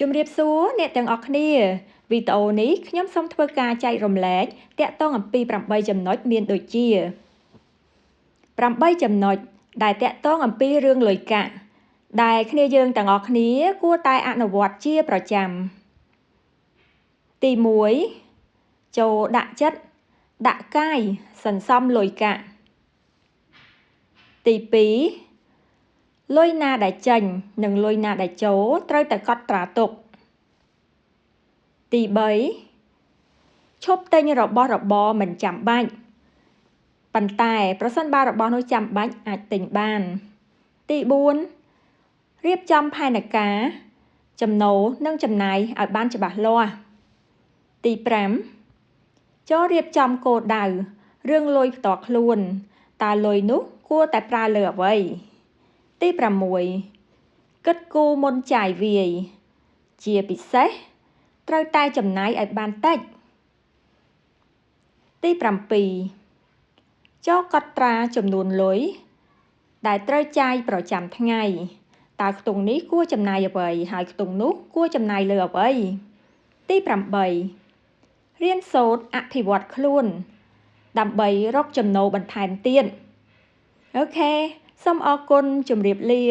ជំរាបសួរអ្នកទាំងអស់គ្នាវីដេអូនេះខ្ញុំសូមធ្វើការចែករំលែកតាក់ទងអំពី8ចំណុចមានដូចជា8ចំណុចដែលតាក់ទងអំពីរឿងលុយកាក់ដែលគ្នាយើងទាំងអស់គ្នាគួរតែអនុវត្តជាប្រចាំទី1ចូលដាក់ចិត្តដាក់កាយសន្សំលុយកាក់ទី2លុយណាដែលចេញនិងលុយណាដែលចូលត្រូវតែកត់ត្រាទុកទី3ឈប់ទិញរបស់របរមិនចាំបាច់ប៉ុន្តែប្រសិនបើរបស់នោះចាំបាច់អាចទិញបានទី4រៀបចំផែនការចំណូលនិងចំណាយឲ្យបានច្បាស់លាស់ទី5ចូលរៀបចំគោលដៅរឿងលុយផ្ទាល់ខ្លួនតើលុយនោះគួរតែប្រើលើអ្វីទី6គិតគូរមុនចាយវាយជាពិសេសត្រូវតែចំណាយឲ្យបានតិចទី7ចូលកត់ត្រាចំនួនលុយដែលត្រូវចាយប្រចាំថ្ងៃតើខ្ទង់នេះគួរចំណាយអ្វីហើយខ្ទង់នោះគួរចំណាយលើអ្វីទី8រៀនសូត្រអភិវឌ្ឍខ្លួនដើម្បីរកចំណូលបន្ថែមទៀតអូខេសូមអរគុណជម្រាបលា